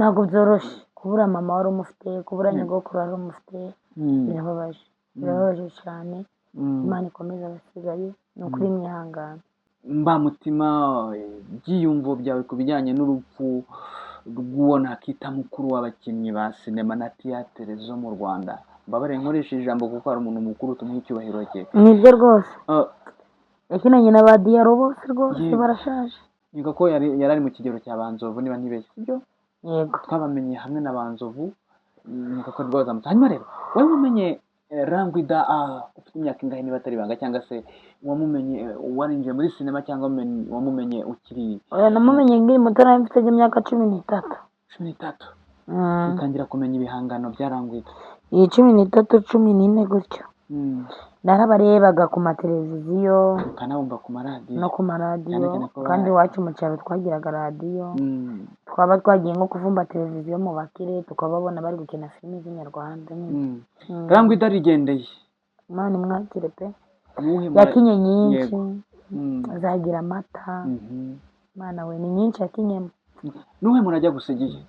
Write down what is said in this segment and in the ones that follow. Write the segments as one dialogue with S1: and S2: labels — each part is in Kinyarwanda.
S1: ntabwo byoroshye kubura mama wari umufite, kubura nyogokuru wari umufite, birababaje birababaje cyane. Imana ikomeze abasigaye, ni ukuri mwihangane.
S2: Mbamutima, ibyiyumvo byawe ku bijyanye n'urupfu rw'uwo nakita mukuru w'abakinnyi ba sinema na tiyatere zo mu Rwanda. Mbabare nkoresheje ijambo kuko hari umuntu mukuru tumuha icyubahiro cye.
S1: Nibyo rwose, yakinanye na ba Diyaro bose rwose barashaje.
S2: Niga ko yari ari mu kigero cya Banzovu niba ntibeshye, sibyo?
S1: Yego,
S2: twabamenye hamwe na Banzovu. Niga ko rwose hanyuma rero wowe wamenye Rangwida ufite imyaka ingahe niba atari ibanga, cyangwa se wamumenye warinjiye muri sinema cyangwa wamumenye ukiri?
S1: Namumenye ngiri muto, nari mfite imyaka 13.
S2: 13? utangira kumenya ibihangano bya Rangwida?
S1: Iyi 13 14 gutyo. Narabarebaga ku mateleviziyo,
S2: ukanabumva ku maradiyo
S1: no ku maradiyo, kandi iwacu mu cyaro twagiraga radiyo. Twaba twagiye nko kuvumba televiziyo mu bakire, tukababona bari gukina filime z'inyarwanda nyine.
S2: Rangwida arigendeye,
S1: Imana imwakire pe. Yakinye nyinshi, Azagira Amata, Imana we, ni nyinshi yakinyemo.
S2: Nuhe murajya gusigiye?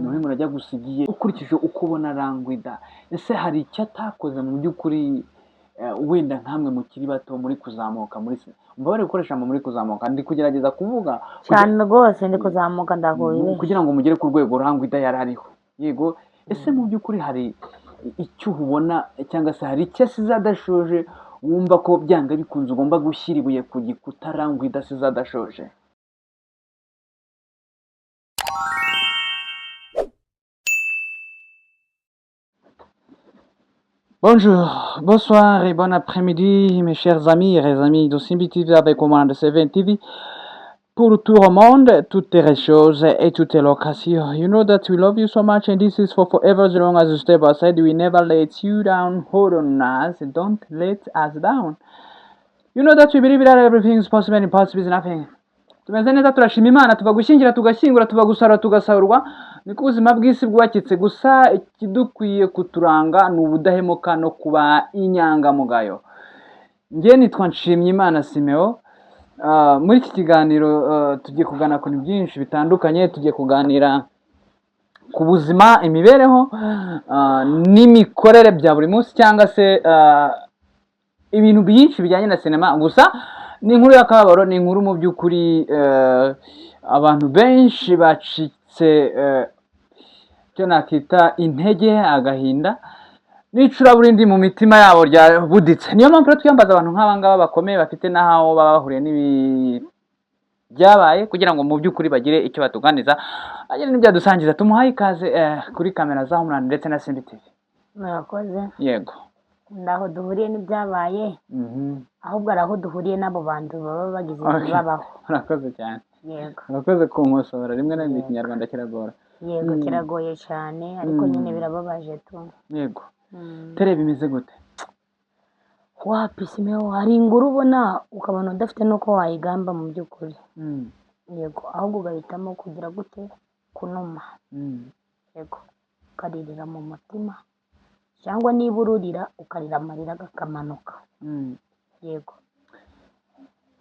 S2: Nuhe murajya gusigiye ukurikije uko ubona Rangwida? Ese hari icyo atakoze mu by'ukuri wenda nkamwe mukiri bato muri kuzamuka muri umva bari gukoresha muri kuzamuka, ndi kugerageza kuvuga
S1: cyane rwose, ndi kuzamuka ndagoye
S2: kugira ngo mugere ku rwego Rangwida yari ariho. Yego, ese mu by'ukuri hari icyo ubona cyangwa se hari icyo asize adashoje wumva ko byanga bikunze ugomba gushyira ibuye ku gikuta Rangwida asize adashoje? Bonjour, bonsoir et bon après-midi mes chers amis et les amis de Simbi TV avec Command 7 TV. Pour tout le monde, toutes les choses et toutes les locations. You know that we love you so much and this is for forever as long as you stay by side. We never let you down. Hold on us. Don't let us down. You know that we believe that everything is possible and impossible is nothing. Tumeze neza, turashima Imana, tuva gushyingira tugashyingura, tuva gusara tugasarurwa. Niko ubuzima bw'isi bwakitse, gusa ikidukwiye kuturanga ni ubudahemuka no kuba inyangamugayo. Njye nitwa Nshimyimana Simeo. Muri iki kiganiro tugiye kuganira ku bintu byinshi bitandukanye. Tugiye kuganira ku buzima, imibereho n'imikorere bya buri munsi, cyangwa se ibintu byinshi bijyanye na sinema. Gusa ni inkuru y'akababaro, ni inkuru mu by'ukuri abantu benshi bacitse cyo nakita intege, agahinda n'icuraburindi mu mitima yabo ryabuditse. Niyo mpamvu twiyambaza abantu nk'aba ngaba bakomeye bafite n'aho baba bahuriye n'ibi byabaye, kugira ngo mu by'ukuri bagire icyo batuganiza, bagire n'ibyadusangiza. Tumuhaye ikaze kuri kamera za Homeland ndetse na Simbi TV.
S1: Murakoze.
S2: Yego,
S1: ndaho duhuriye n'ibyabaye, ahubwo ari aho duhuriye n'abo bantu baba bagize ibintu babaho.
S2: Murakoze cyane.
S1: Yego,
S2: murakoze kunkosora, rimwe na rimwe ikinyarwanda kiragora.
S1: yego kiragoye cyane, ariko nyine birababaje tu.
S2: Yego, tere bimeze gute?
S1: Wapi Simeo, hari inkuru ubona ukabona udafite nuko wayigamba mu by'ukuri. Yego, ahubwo ugahitamo kugira gute, kunuma. Yego, ukaririra mu mutima, cyangwa niba ururira ukarira amarira akamanuka. Yego,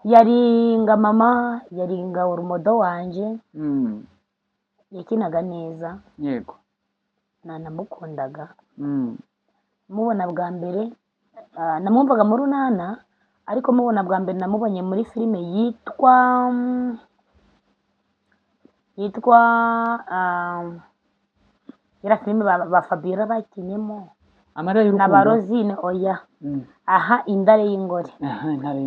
S1: yaringa mama, yaringa urumodo wanje, yakinaga neza.
S2: Yego,
S1: nanamukundaga. Mubona bwa mbere namwumvaga mu runana, ariko mubona bwa mbere namubonye muri filime yitwa yara filime ba Fabiola bakinyemo
S2: amarira y'urukundo
S1: na Barozine. Oya, aha Indare y'Ingore.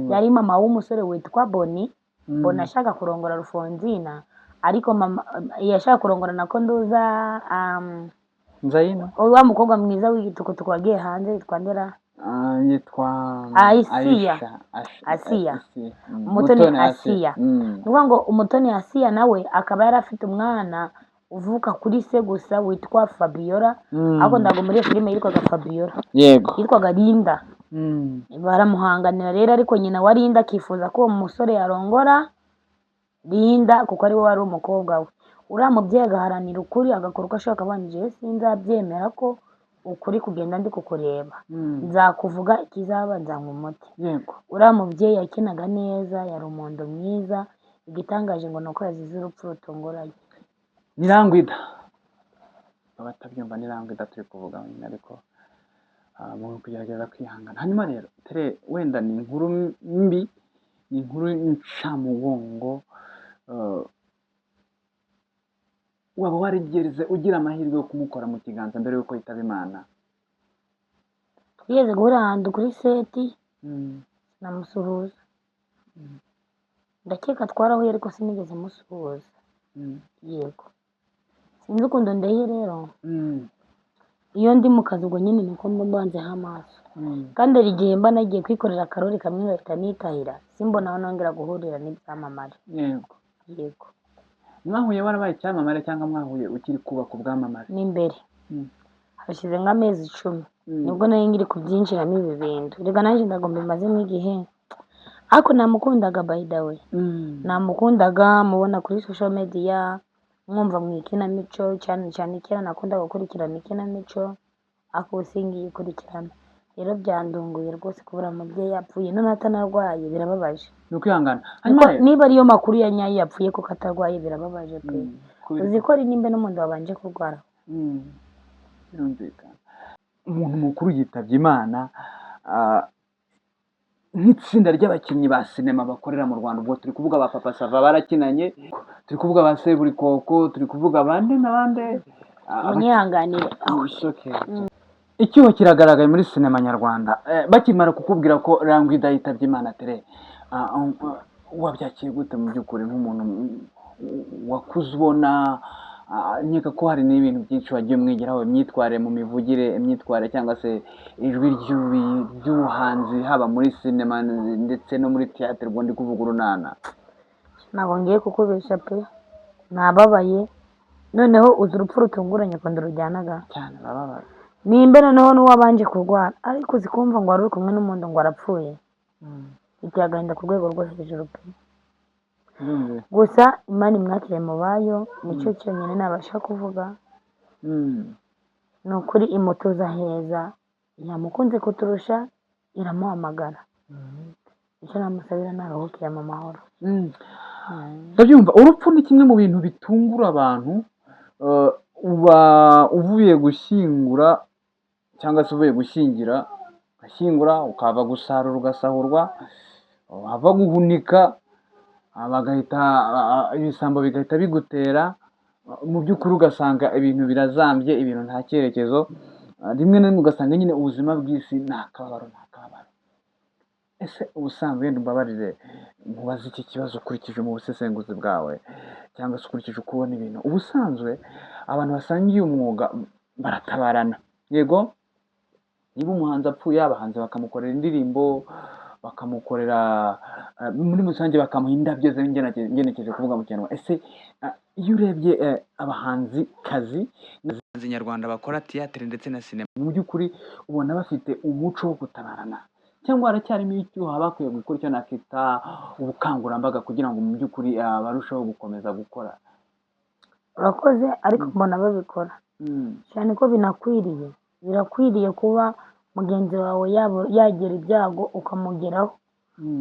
S1: Yari mama w'umusore witwa Boni. Boni ashaka kurongora Rufonzina, ariko mama yashaka kurongora na Konduza
S2: Nzayino,
S1: wa mukobwa mwiza w'igitukutuku wagiye hanze yitwa ndera,
S2: yitwa
S1: Asiya. Umutoni Asiya. Nuvuga ngo umutoni Asiya nawe akaba yari afite umwana uvuka kuri se gusa witwa Fabiola, ariko ndago muri filime yitwaga Fabiola.
S2: Yego,
S1: yitwaga Linda. Baramuhanganira rero, ariko nyina wa Linda akifuza ko umusore yarongora Linda kuko ari we wari umukobwa we. Uriya mubyeyi agaharanira ukuri, agakora uko ashaka. Abanjye sinzabyemera ko ukuri kugenda ndi kukureba, nzakuvuga ikizaba nzanywa umuti.
S2: yego,
S1: Uriya mubyeyi yakinaga neza, yari umuntu mwiza. Igitangaje ngo nuko yazize urupfu rutunguranye.
S2: ni Rangwida. Abatabyumva ni Rangwida turi kuvuga nyine, ariko mu kugerageza kwihangana. Hanyuma rero Tere, wenda ni inkuru mbi, ni inkuru ncamugongo, waba warigeze ugira amahirwe yo kumukora mu kiganza mbere y'uko yitaba Imana?
S1: twigeze guhura ahantu kuri seti namusuhuza, ndakeka twarahuye ariko sinigeze musuhuza. Yego, sinzi ukuntu ndeye rero, iyo ndi mu kazi ubwo nyine niko mba mbanzeho amaso, kandi hari igihe mba nagiye kwikorera akarori kamwe ngahita nitahira, simbona aho nongera guhurira n'ibyamamare.
S2: Yego.
S1: Yego,
S2: Mwahuye warabaye icyamamare cyangwa mwahuye ukiri kubaka ubwamamare?
S1: n'imbere hashize nk'amezi 10 nibwo nari ngiri kubyinjiramo ibi bintu. Reka nanjye ndagomba imazemo igihe, ariko namukundaga by the way, namukundaga mubona kuri social media, mwumva mu ikinamico cyane cyane. Kera nakundaga gukurikirana ikinamico, ariko ubu singiyikurikirana. Rero byandunguye rwose kubura umubyeyi yapfuye none atanarwaye, birababaje.
S2: Ni ukwihangana.
S1: Niba ariyo makuru ya nyayo yapfuye kuko atarwaye, birababaje pe. Uzi ko ari nimbe n'umuntu wabanje kurwara.
S2: Birumvikana. Umuntu mukuru yitabye Imana, nk'itsinda ry'abakinnyi ba sinema bakorera mu Rwanda, ubwo turi kuvuga ba Papa Sava barakinanye, turi kuvuga ba Seburikoko, turi kuvuga abandi n'abandi.
S1: Munyihanganire.
S2: Icyuho kiragaragaye muri sinema nyarwanda. Bakimara kukubwira ko Rangwida yitabye Imana, Tere, wabyakiye gute mu by'ukuri nk'umuntu wakuze ubona? Nkeka ko hari n'ibintu byinshi wagiye umwigiraho, imyitwarire mu mivugire, imyitwarire cyangwa se ijwi ry'ubuhanzi, haba muri sinema ndetse no muri théâtre, ubwo ndi kuvuga urunana.
S1: Ntabwo ngiye kukubesha pe, nababaye. Noneho uzi urupfu rutunguranye kundi rujyanaga
S2: cyane, bababaye.
S1: Nimbe noneho n'uwabanje kurwara, ariko uzi kumva ngo wari uri kumwe n'umuntu ngo arapfuye, biteye agahinda ku rwego rwo hejuru pe. Gusa Imana imwakire mu bayo, nicyo cyonyine nabasha kuvuga. Ni ukuri imutuza heza, yamukunze kuturusha, iramuhamagara. Icyo namusabira naruhukira mu mahoro.
S2: Ndabyumva. Urupfu ni kimwe mu bintu bitungura abantu. Uba uvuye gushyingura cyangwa se uvuye gushyingira, ugashyingura, ukava gusarura ugasahurwa, wava guhunika bagahita ibisambo bigahita bigutera, mu by'ukuri ugasanga ibintu birazambye, ibintu nta cyerekezo. Rimwe na rimwe ugasanga nyine ubuzima bw'isi ni akababaro, ni akababaro. Ese ubusanzwe wenda umbabarire nkubaze iki kibazo ukurikije mu busesenguzi bwawe, cyangwa se ukurikije uko ubona ibintu. Ubusanzwe abantu basangiye umwuga baratabarana. Yego, niba umuhanzi apfuye, abahanzi bakamukorera indirimbo, bakamukorera muri rusange, bakamuha indabyo ze, ngenekeje kuvuga mu Kinyarwanda. Ese iyo urebye abahanzi kazi nyarwanda bakora théâtre ndetse na sinema, mu by'ukuri ubona bafite umuco wo gutabarana, cyangwa haracyarimo icyuho bakwiye gukora icyo nakita ubukangurambaga kugira ngo mu by'ukuri barusheho gukomeza gukora?
S1: Urakoze, ariko mbona babikora cyane ko birakwiriye kuba mugenzi wawe yagira ibyago ukamugeraho,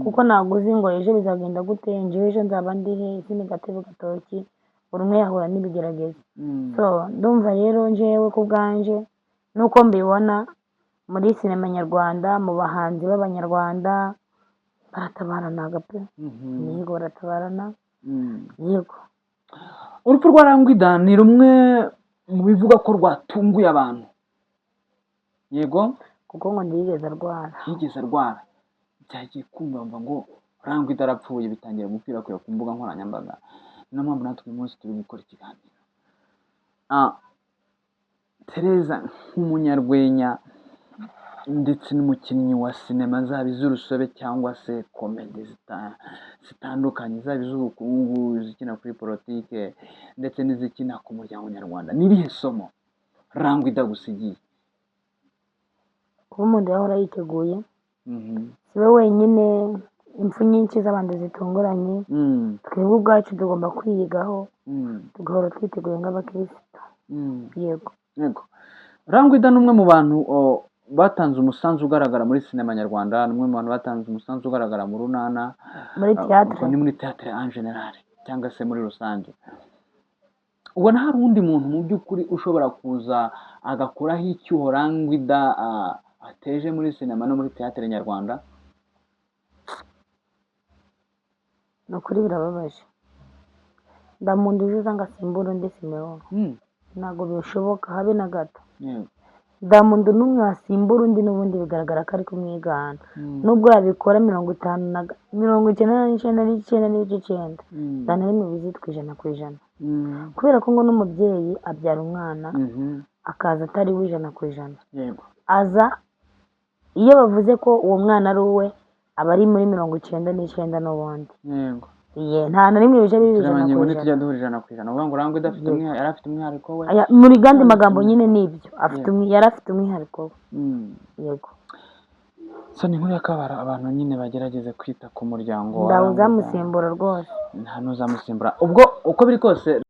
S1: kuko ntabwo uzi ngo ejo bizagenda gute, njyewe ejo nzaba ndi he, isi ni gatebe gatoki, buri umwe yahura n'ibigeragezo. So ndumva rero njyewe ku bwanje nuko mbibona muri sinema nyarwanda, mu bahanzi b'abanyarwanda baratabarana pe. Yego, baratabarana. Yego,
S2: urupfu rwa Rangwida ni rumwe mu bivuga ko rwatunguye abantu. Yego,
S1: kuko ngo ntiyigeze arwara.
S2: Byagiye kumva ngo Rangwida arapfuye, bitangira gukwirakwira ku mbuga nkoranyambaga. Niyo mpamvu natwe uyu munsi turi gukora ikiganiro. Tereza, nk'umunyarwenya ndetse n'umukinnyi wa sinema, zaba iz'urusobe cyangwa se komedi zitandukanye, zaba iz'ubukungu, izikina kuri politike ndetse n'izikina ku muryango nyarwanda, ni irihe somo Rangwida agusigiye?
S1: Kuba umuntu yahora yiteguye, si we wenyine, impfu nyinshi z'abantu zitunguranye, twebwe ubwacu tugomba kwiyigaho, tugahora twiteguye nk'abakirisitu. Yego.
S2: Rangwida ni umwe mu bantu batanze umusanzu ugaragara muri sinema nyarwanda, ni umwe mu bantu batanze umusanzu ugaragara mu runana,
S1: muri théâtre,
S2: ni muri théâtre en general cyangwa se muri rusange. ubona hari undi muntu mu by'ukuri ushobora kuza agakuraho icyuho Rangwida ateje muri sinema no muri teatire nyarwanda?
S1: ni ukuri birababaje. Ndamuntu uje ngo asimbure undi Simeon, ntabwo bishoboka habe na gato. Ndamuntu n'umwe wasimbura undi, n'ubundi bigaragara ko ari kumwigana, nubwo yabikora 99.9%, nta na rimwe bizitwa 100%, kubera ko ngo n'umubyeyi abyara umwana akaza atari we 100%. aza iyo bavuze ko uwo mwana ari uwe aba ari muri 99% n'ubundi. Nta na rimwe bije bibi 100%.
S2: Tujya duhura 100%. Uvuga ngo Rangwida yari afite umwihariko we.
S1: Muri gandi magambo nyine nibyo, yari afite umwihariko we. Yego.
S2: So ni nkuru yakabara abantu nyine bagerageze kwita ku muryango wa
S1: Rangwida. Ndamusimbura rwose.
S2: Nta nuzamusimbura. Ubwo uko biri kose